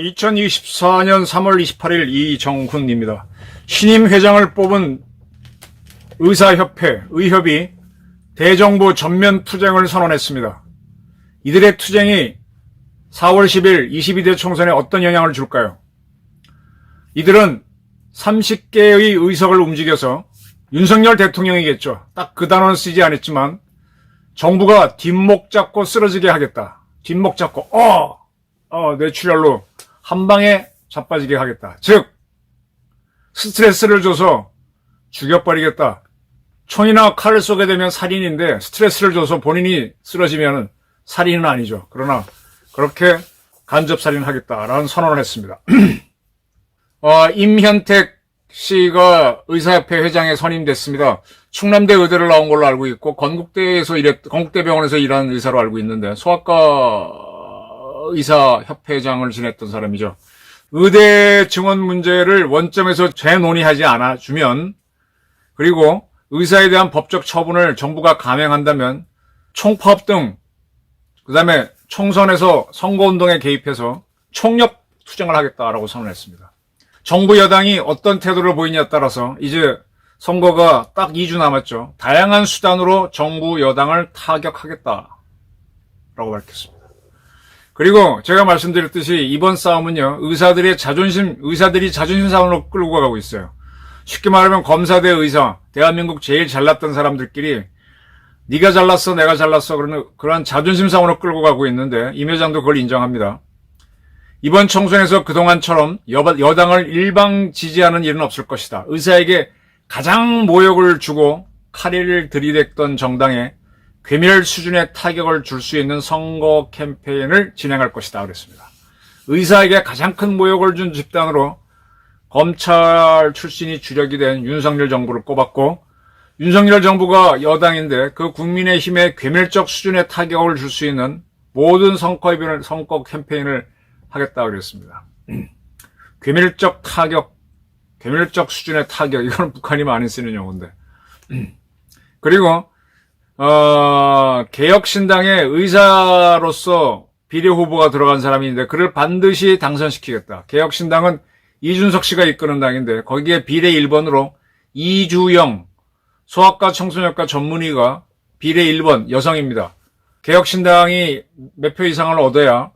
2024년 3월 28일 이정훈입니다. 신임 회장을 뽑은 의사협회, 의협이 대정부 전면 투쟁을 선언했습니다. 이들의 투쟁이 4월 10일 22대 총선에 어떤 영향을 줄까요? 이들은 30개의 의석을 움직여서 윤석열 대통령이겠죠. 딱 그 단어는 쓰지 않았지만 정부가 뒷목 잡고 쓰러지게 하겠다. 뒷목 잡고 뇌출혈로 한 방에 자빠지게 하겠다. 즉 스트레스를 줘서 죽여버리겠다. 총이나 칼을 쏘게 되면 살인인데 스트레스를 줘서 본인이 쓰러지면 살인은 아니죠. 그러나 그렇게 간접살인하겠다라는 선언을 했습니다. 임현택 씨가 의사협회 회장에 선임됐습니다. 충남대 의대를 나온 걸로 알고 있고 건국대병원에서 일하는 의사로 알고 있는데 소아과 의사협회장을 지냈던 사람이죠. 의대 증원 문제를 원점에서 재논의하지 않아주면, 그리고 의사에 대한 법적 처분을 정부가 감행한다면 총파업 등, 그 다음에 총선에서 선거운동에 개입해서 총력 투쟁을 하겠다라고 선언했습니다. 정부 여당이 어떤 태도를 보이냐에 따라서 이제 선거가 딱 2주 남았죠. 다양한 수단으로 정부 여당을 타격하겠다라고 밝혔습니다. 그리고 제가 말씀드렸듯이 이번 싸움은요, 의사들이 자존심 싸움으로 끌고 가고 있어요. 쉽게 말하면 검사 대 의사, 대한민국 제일 잘났던 사람들끼리 네가 잘났어, 내가 잘났어, 그런 자존심 싸움으로 끌고 가고 있는데 임 회장도 그걸 인정합니다. 이번 총선에서 그동안처럼 여당을 일방 지지하는 일은 없을 것이다. 의사에게 가장 모욕을 주고 칼을 들이댔던 정당에 괴멸 수준의 타격을 줄 수 있는 선거 캠페인을 진행할 것이다 그랬습니다. 의사에게 가장 큰 모욕을 준 집단으로 검찰 출신이 주력이 된 윤석열 정부를 꼽았고, 윤석열 정부가 여당인데 그 국민의힘에 괴멸적 수준의 타격을 줄 수 있는 모든 선거 캠페인을 하겠다 그랬습니다. 괴멸적 타격, 괴멸적 수준의 타격, 이건 북한이 많이 쓰는 용어인데. 그리고 개혁신당의 의사로서 비례후보가 들어간 사람이 있는데 그를 반드시 당선시키겠다. 개혁신당은 이준석 씨가 이끄는 당인데 거기에 비례 1번으로 이주영 소아과 청소년과 전문의가 비례 1번 여성입니다. 개혁신당이 몇 표 이상을 얻어야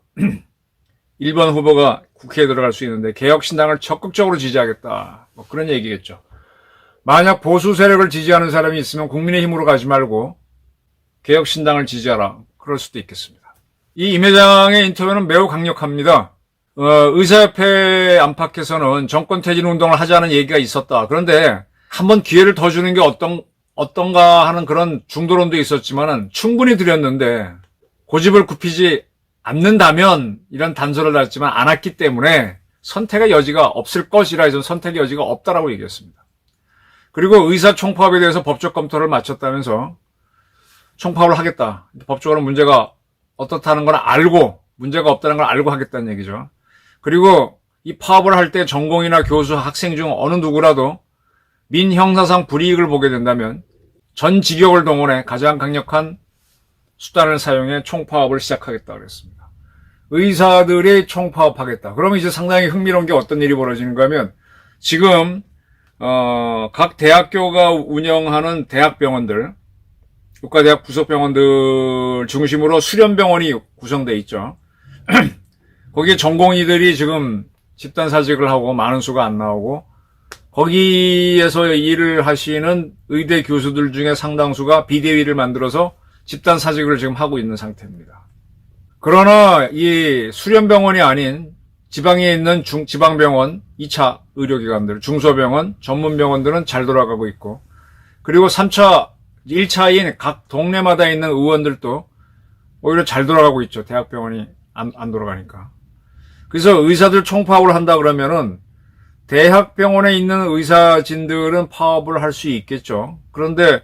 1번 후보가 국회에 들어갈 수 있는데 개혁신당을 적극적으로 지지하겠다. 뭐 그런 얘기겠죠. 만약 보수 세력을 지지하는 사람이 있으면 국민의힘으로 가지 말고 개혁신당을 지지하라. 그럴 수도 있겠습니다. 이 임 회장의 인터뷰는 매우 강력합니다. 의사협회 안팎에서는 정권 퇴진 운동을 하자는 얘기가 있었다. 그런데 한번 기회를 더 주는 게 어떤가 하는 그런 중도론도 있었지만은 충분히 드렸는데 고집을 굽히지 않는다면 이런 단서를 달았지만 않았기 때문에 선택의 여지가 없을 것이라 해서 선택의 여지가 없다라고 얘기했습니다. 그리고 의사 총파업에 대해서 법적 검토를 마쳤다면서 총파업을 하겠다. 법적으로 문제가 어떻다는 걸 알고 문제가 없다는 걸 알고 하겠다는 얘기죠. 그리고 이 파업을 할 때 전공이나 교수, 학생 중 어느 누구라도 민형사상 불이익을 보게 된다면 전 직역을 동원해 가장 강력한 수단을 사용해 총파업을 시작하겠다 그랬습니다. 의사들이 총파업하겠다. 그러면 이제 상당히 흥미로운 게 어떤 일이 벌어지는가 하면 지금 각 대학교가 운영하는 대학병원들, 국가대학 부속병원들 중심으로 수련병원이 구성되어 있죠. 거기에 전공의들이 지금 집단사직을 하고 많은 수가 안 나오고 거기에서 일을 하시는 의대 교수들 중에 상당수가 비대위를 만들어서 집단사직을 지금 하고 있는 상태입니다. 그러나 이 수련병원이 아닌 지방에 있는 지방병원, 2차 의료기관들, 중소병원, 전문병원들은 잘 돌아가고 있고, 그리고 1차인 각 동네마다 있는 의원들도 오히려 잘 돌아가고 있죠. 대학병원이 안 돌아가니까. 그래서 의사들 총파업을 한다 그러면은 대학병원에 있는 의사진들은 파업을 할 수 있겠죠. 그런데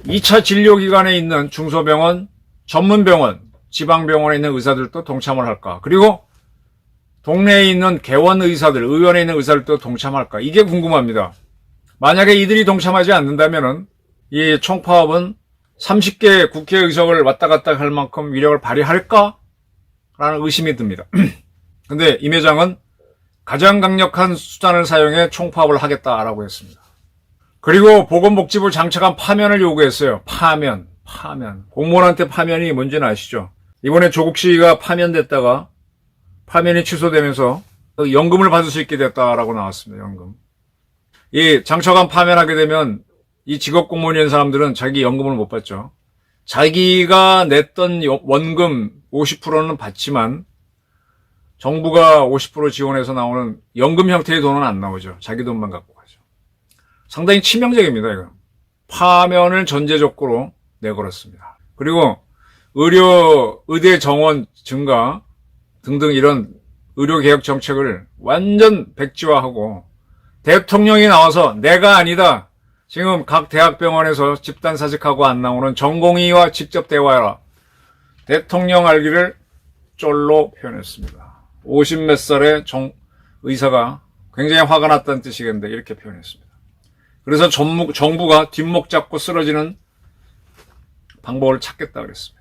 2차 진료기관에 있는 중소병원, 전문병원, 지방병원에 있는 의사들도 동참을 할까? 그리고 동네에 있는 개원 의사들, 의원에 있는 의사들도 동참할까? 이게 궁금합니다. 만약에 이들이 동참하지 않는다면은 이 총파업은 30개 국회의석을 왔다 갔다 할 만큼 위력을 발휘할까? 라는 의심이 듭니다. 근데 임 회장은 가장 강력한 수단을 사용해 총파업을 하겠다라고 했습니다. 그리고 보건복지부 장차관 파면을 요구했어요. 파면. 공무원한테 파면이 뭔지는 아시죠? 이번에 조국 씨가 파면됐다가 파면이 취소되면서 연금을 받을 수 있게 됐다라고 나왔습니다. 연금. 이 장차관 파면하게 되면 이 직업공무원인 사람들은 자기 연금을 못 받죠. 자기가 냈던 원금 50%는 받지만 정부가 50% 지원해서 나오는 연금 형태의 돈은 안 나오죠. 자기 돈만 갖고 가죠. 상당히 치명적입니다, 이거. 파면을 전제조건으로 내걸었습니다. 그리고 의대 정원 증가 등등 이런 의료개혁 정책을 완전 백지화하고 대통령이 나와서 내가 아니다. 지금 각 대학병원에서 집단 사직하고 안 나오는 전공의와 직접 대화해라. 대통령 알기를 쫄로 표현했습니다. 50몇 살의 의사가 굉장히 화가 났다는 뜻이겠는데 이렇게 표현했습니다. 그래서 정부가 뒷목 잡고 쓰러지는 방법을 찾겠다 그랬습니다.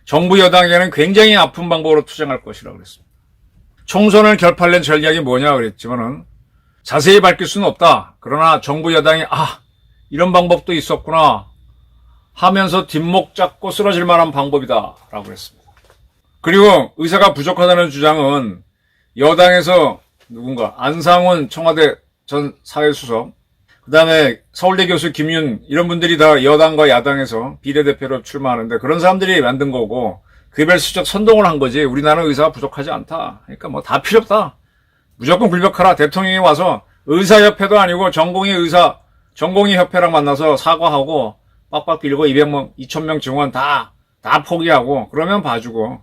정부 여당에는 굉장히 아픈 방법으로 투쟁할 것이라고 그랬습니다. 총선을 결판낸 전략이 뭐냐 그랬지만은 자세히 밝힐 수는 없다. 그러나 정부 여당이 이런 방법도 있었구나 하면서 뒷목 잡고 쓰러질 만한 방법이다 라고 그랬습니다. 그리고 의사가 부족하다는 주장은 여당에서 누군가 안상훈 청와대 전 사회수석, 그 다음에 서울대 교수 김윤 이런 분들이 다 여당과 야당에서 비례대표로 출마하는데 그런 사람들이 만든 거고 개별수적 선동을 한 거지. 우리나라는 의사가 부족하지 않다. 그러니까 뭐 다 필요 없다. 무조건 불벽하라. 대통령이 와서 의사협회도 아니고 전공의협회랑 만나서 사과하고 빡빡 빌고 200명, 2000명 증원 다 포기하고 그러면 봐주고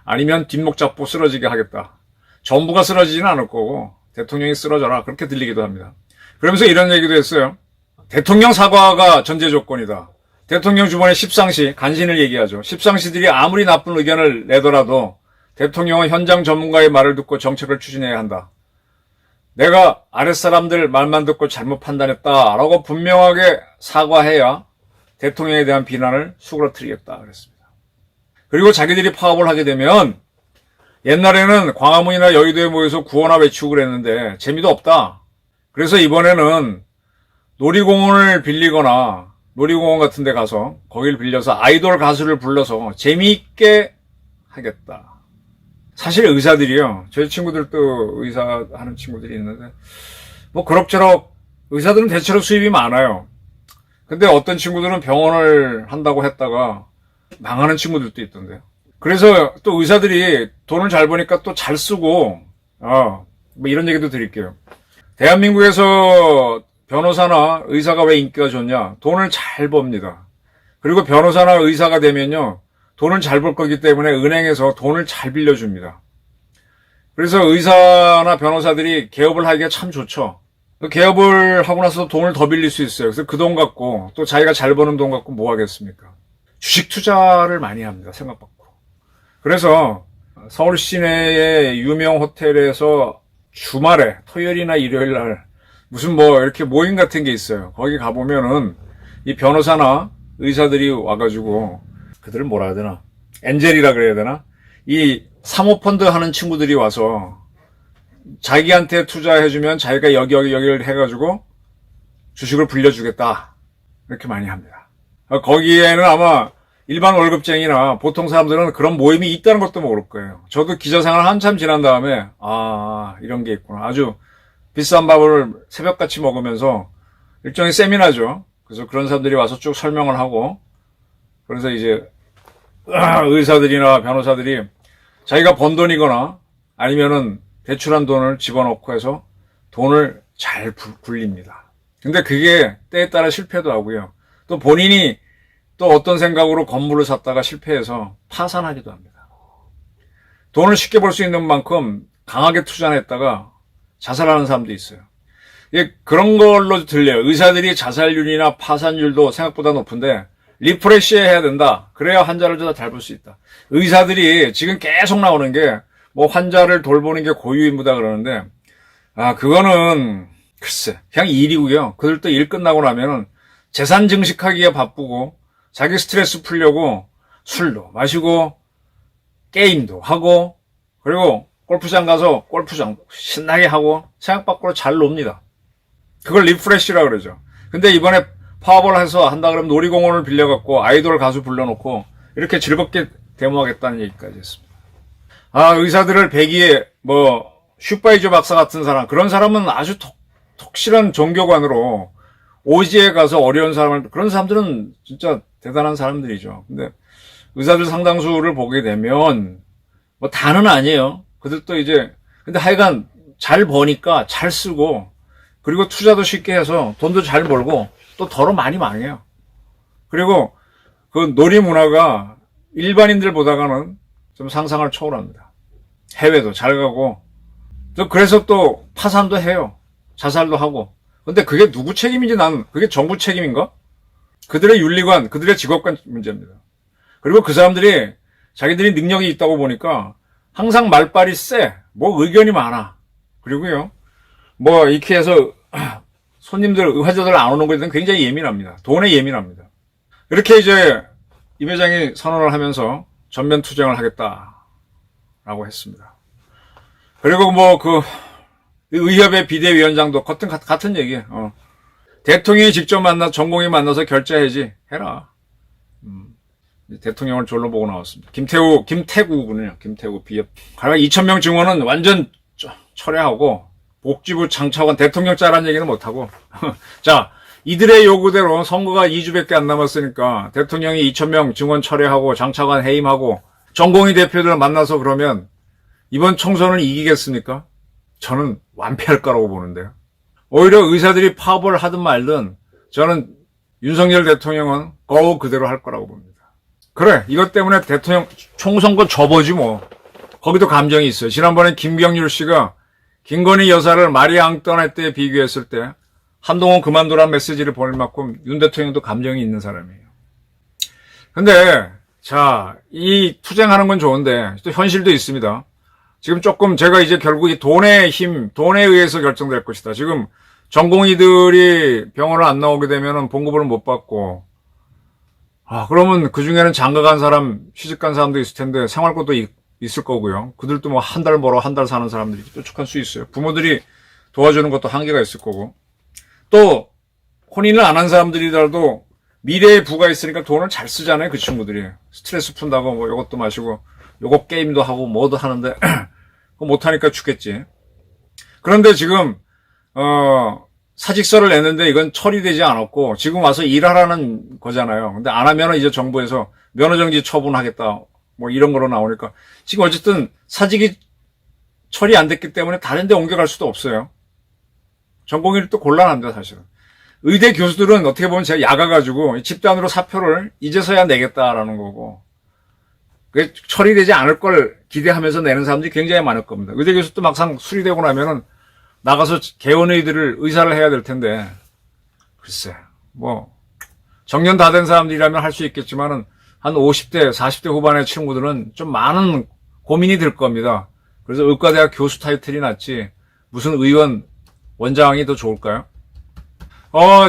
아니면 뒷목 잡고 쓰러지게 하겠다. 정부가 쓰러지지는 않을 거고 대통령이 쓰러져라. 그렇게 들리기도 합니다. 그러면서 이런 얘기도 했어요. 대통령 사과가 전제 조건이다. 대통령 주변에 십상시, 간신을 얘기하죠. 십상시들이 아무리 나쁜 의견을 내더라도 대통령은 현장 전문가의 말을 듣고 정책을 추진해야 한다. 내가 아랫사람들 말만 듣고 잘못 판단했다라고 분명하게 사과해야 대통령에 대한 비난을 수그러뜨리겠다 그랬습니다. 그리고 자기들이 파업을 하게 되면 옛날에는 광화문이나 여의도에 모여서 구호나 외치고 그랬는데 재미도 없다. 그래서 이번에는 놀이공원을 빌리거나 놀이공원 같은 데 가서 거길 빌려서 아이돌 가수를 불러서 재미있게 하겠다. 사실 의사들이요. 저희 친구들도 의사 하는 친구들이 있는데 뭐 그럭저럭 의사들은 대체로 수입이 많아요. 근데 어떤 친구들은 병원을 한다고 했다가 망하는 친구들도 있던데요. 그래서 또 의사들이 돈을 잘 버니까 또 잘 쓰고 뭐 이런 얘기도 드릴게요. 대한민국에서 변호사나 의사가 왜 인기가 좋냐? 돈을 잘 법니다. 그리고 변호사나 의사가 되면요. 돈을 잘 벌 거기 때문에 은행에서 돈을 잘 빌려줍니다. 그래서 의사나 변호사들이 개업을 하기가 참 좋죠. 개업을 하고 나서 돈을 더 빌릴 수 있어요. 그래서 그 돈 갖고 또 자기가 잘 버는 돈 갖고 뭐 하겠습니까? 주식 투자를 많이 합니다. 생각 밖으로. 그래서 서울 시내의 유명 호텔에서 주말에 토요일이나 일요일 날 무슨 뭐 이렇게 모임 같은 게 있어요. 거기 가보면은 이 변호사나 의사들이 와가지고 그들을 뭐라 해야 되나? 엔젤이라 그래야 되나? 이 사모펀드 하는 친구들이 와서 자기한테 투자해주면 자기가 여기를 해가지고 주식을 불려주겠다. 이렇게 많이 합니다. 거기에는 아마 일반 월급쟁이나 보통 사람들은 그런 모임이 있다는 것도 모를 거예요. 저도 기자생활 한참 지난 다음에 이런 게 있구나. 아주 비싼 밥을 새벽같이 먹으면서 일종의 세미나죠. 그래서 그런 사람들이 와서 쭉 설명을 하고 그래서 이제 의사들이나 변호사들이 자기가 번 돈이거나 아니면은 대출한 돈을 집어넣고 해서 돈을 잘 굴립니다. 근데 그게 때에 따라 실패도 하고요. 또 본인이 또 어떤 생각으로 건물을 샀다가 실패해서 파산하기도 합니다. 돈을 쉽게 벌 수 있는 만큼 강하게 투자했다가 자살하는 사람도 있어요. 그런 걸로 들려요. 의사들이 자살률이나 파산율도 생각보다 높은데 리프레시 해야 된다. 그래야 환자를 더 잘 볼 수 있다. 의사들이 지금 계속 나오는 게 뭐 환자를 돌보는 게 고유임무다 그러는데 그거는 글쎄, 그냥 일이고요. 그들도 일 끝나고 나면은 재산 증식하기에 바쁘고 자기 스트레스 풀려고 술도 마시고 게임도 하고 그리고 골프장 가서 골프장 신나게 하고 생각 밖으로 잘 놉니다. 그걸 리프레쉬라 그러죠. 근데 이번에 파업을 해서 한다 그러면 놀이공원을 빌려갖고 아이돌 가수 불러놓고 이렇게 즐겁게 데모하겠다는 얘기까지 했습니다. 아, 의사들을 배기에 슈퍼이저 박사 같은 사람, 그런 사람은 아주 독실한 종교관으로 오지에 가서 어려운 사람을, 그런 사람들은 진짜 대단한 사람들이죠. 근데 의사들 상당수를 보게 되면 다는 아니에요. 그들도 이제 근데 하여간 잘 버니까 잘 쓰고 그리고 투자도 쉽게 해서 돈도 잘 벌고 또 더러 많이 망해요. 그리고 그 놀이 문화가 일반인들보다는 좀 상상을 초월합니다. 해외도 잘 가고 그래서 또 파산도 해요. 자살도 하고. 근데 그게 누구 책임인지 나는 그게 정부 책임인가? 그들의 윤리관, 그들의 직업관 문제입니다. 그리고 그 사람들이 자기들이 능력이 있다고 보니까 항상 말빨이 세. 의견이 많아. 그리고요. 이렇게 해서 손님들, 환자들 안 오는 거에 대해서 굉장히 예민합니다. 돈에 예민합니다. 이렇게 이제 임 회장이 선언을 하면서 전면 투쟁을 하겠다라고 했습니다. 그리고 의협의 비대위원장도 같은 얘기예요. 대통령이 직접 전공이 만나서 결제해야지 해라. 대통령을 졸로 보고 나왔습니다. 김태구군요. 김태구 비협. 2,000명 증원은 완전 철회하고 복지부 장차관 대통령 짜란 얘기는 못하고 자, 이들의 요구대로 선거가 2주밖에 안 남았으니까 대통령이 2,000명 증원 철회하고 장차관 해임하고 전공의 대표들 만나서 그러면 이번 총선을 이기겠습니까? 저는 완패할 거라고 보는데요. 오히려 의사들이 파업을 하든 말든 저는 윤석열 대통령은 거우 그대로 할 거라고 봅니다. 그래, 이것 때문에 대통령 총선거 접어지 거기도 감정이 있어요. 지난번에 김경률 씨가 김건희 여사를 마리 앙뚜아네트 때 비교했을 때 한동훈 그만두란 메시지를 보낼 만큼 윤 대통령도 감정이 있는 사람이에요. 근데 자, 이 투쟁하는 건 좋은데 또 현실도 있습니다. 지금 조금 제가 이제 결국 이 돈의 힘, 돈에 의해서 결정될 것이다. 지금 전공의들이 병원을 안 나오게 되면은 봉급을 못 받고 그러면 그 중에는 장가 간 사람, 시집 간 사람도 있을 텐데 생활권도 있을 거고요. 그들도 한 달 벌어 한 달 사는 사람들이 뾰족할 수 있어요. 부모들이 도와주는 것도 한계가 있을 거고. 또 혼인을 안 한 사람들이라도 미래에 부가 있으니까 돈을 잘 쓰잖아요. 그 친구들이. 스트레스 푼다고 요것도 마시고 요거 게임도 하고 뭐도 하는데 그거 못하니까 죽겠지. 그런데 지금 사직서를 냈는데 이건 처리되지 않았고 지금 와서 일하라는 거잖아요. 근데 안 하면 이제 정부에서 면허정지 처분하겠다 이런 거로 나오니까 지금 어쨌든 사직이 처리 안 됐기 때문에 다른 데 옮겨갈 수도 없어요. 전공의를 또 곤란합니다, 사실은. 의대 교수들은 어떻게 보면 제가 야가가지고 집단으로 사표를 이제서야 내겠다라는 거고 그게 처리되지 않을 걸 기대하면서 내는 사람들이 굉장히 많을 겁니다. 의대 교수도 막상 수리되고 나면은 나가서 개원의들을 의사를 해야 될 텐데 글쎄 정년 다 된 사람들이라면 할 수 있겠지만은 한 50대, 40대 후반의 친구들은 좀 많은 고민이 들 겁니다. 그래서 의과대학 교수 타이틀이 낫지 무슨 의원 원장이 더 좋을까요?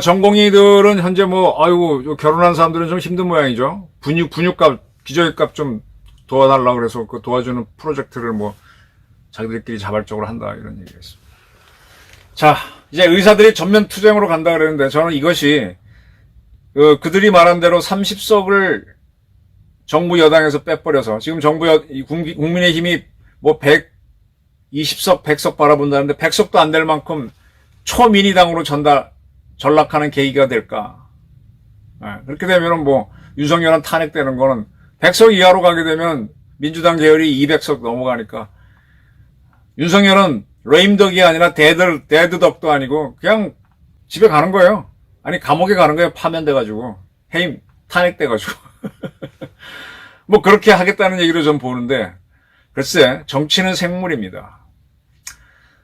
전공의들은 현재 결혼한 사람들은 좀 힘든 모양이죠. 분유값, 기저귀값 좀 도와달라 그래서 그 도와주는 프로젝트를 자기들끼리 자발적으로 한다 이런 얘기가 있습니다. 자, 이제 의사들이 전면 투쟁으로 간다 그랬는데 저는 이것이 그들이 말한 대로 30석을 정부 여당에서 빼버려서 지금 국민의힘이 120석, 100석 바라본다는데 100석도 안 될 만큼 초민의당으로 전락하는 계기가 될까? 그렇게 되면은 윤석열은 탄핵되는 거는 100석 이하로 가게 되면 민주당 계열이 200석 넘어가니까 윤석열은 레임덕이 아니라 데드덕도 아니고 그냥 집에 가는 거예요. 아니 감옥에 가는 거예요. 파면돼가지고 해임 탄핵돼가지고 그렇게 하겠다는 얘기로 좀 보는데 글쎄 정치는 생물입니다.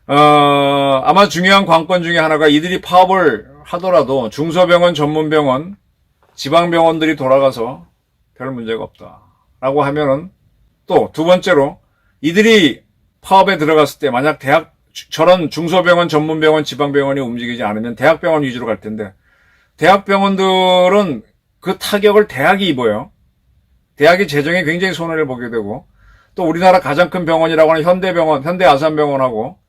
아마 중요한 관건 중에 하나가 이들이 파업을 하더라도 중소병원, 전문병원, 지방병원들이 돌아가서 별 문제가 없다라고 하면은 또 두 번째로 이들이 파업에 들어갔을 때 만약 저런 중소병원, 전문병원, 지방병원이 움직이지 않으면 대학병원 위주로 갈 텐데, 대학병원들은 그 타격을 대학이 입어요. 대학이 재정에 굉장히 손해를 보게 되고, 또 우리나라 가장 큰 병원이라고 하는 현대병원, 현대아산병원하고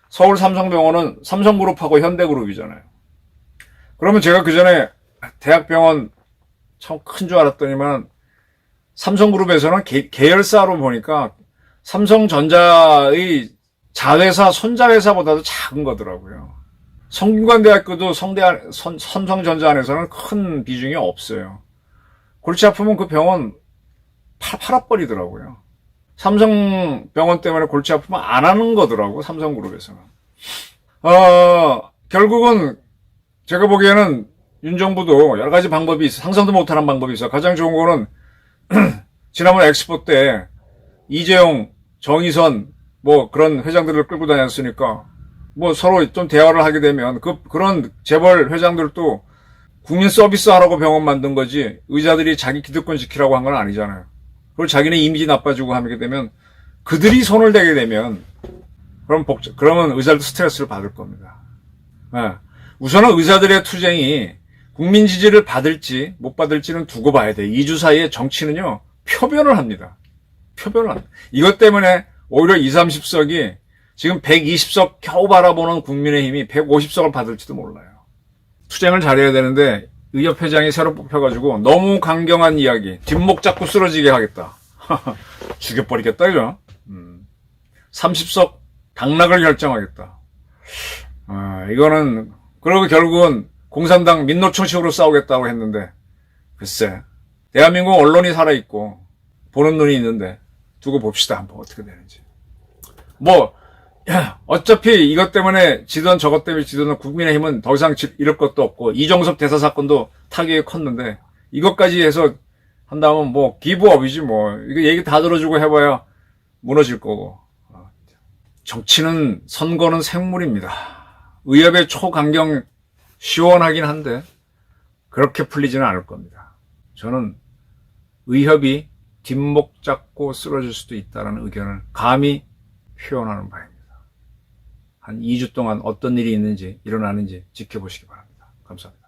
서울 삼성병원은 삼성그룹하고 현대그룹이잖아요. 그러면 제가 그 전에 대학병원 참 큰 줄 알았더니만 삼성그룹에서는 계열사로 보니까 삼성전자의 자회사, 손자회사보다도 작은 거더라고요. 성균관대학교도 삼성전자 안에서는 큰 비중이 없어요. 골치 아프면 그 병원 팔아버리더라고요. 삼성병원 때문에 골치 아프면 안 하는 거더라고, 삼성그룹에서는. 결국은 제가 보기에는 윤 정부도 여러 가지 방법이 있어. 상상도 못하는 방법이 있어. 가장 좋은 거는 지난번 엑스포 때 이재용, 정의선 뭐 그런 회장들을 끌고 다녔으니까 뭐 서로 좀 대화를 하게 되면 그런 재벌 회장들도 국민 서비스 하라고 병원 만든 거지 의사들이 자기 기득권 지키라고 한 건 아니잖아요. 그걸 자기네 이미지 나빠지고 하게 되면 그들이 손을 대게 되면 그러면 의사들도 스트레스를 받을 겁니다. 네. 우선은 의사들의 투쟁이 국민 지지를 받을지 못 받을지는 두고 봐야 돼. 2주 사이에 정치는요 표변을 합니다. 표변을 합니다. 이것 때문에 오히려 20, 30석이 지금 120석 겨우 바라보는 국민의힘이 150석을 받을지도 몰라요. 투쟁을 잘해야 되는데 의협회장이 새로 뽑혀가지고 너무 강경한 이야기, 뒷목 잡고 쓰러지게 하겠다. 죽여버리겠다, 그죠? 30석 당락을 결정하겠다. 이거는, 그리고 결국은 공산당 민노총식으로 싸우겠다고 했는데, 글쎄, 대한민국 언론이 살아있고, 보는 눈이 있는데, 두고 봅시다. 한번 어떻게 되는지. 어차피 이것 때문에 지든 저것 때문에 지든 국민의힘은 더 이상 이럴 것도 없고, 이정섭 대사 사건도 타격이 컸는데, 이것까지 해서 한다면 기부업이지 이거 얘기 다 들어주고 해봐야 무너질 거고. 정치는, 선거는 생물입니다. 의협의 초강경 시원하긴 한데, 그렇게 풀리지는 않을 겁니다. 저는 의협이 뒷목 잡고 쓰러질 수도 있다는 의견을 감히 표현하는 바입니다. 한 2주 동안 어떤 일이 있는지, 일어나는지 지켜보시기 바랍니다. 감사합니다.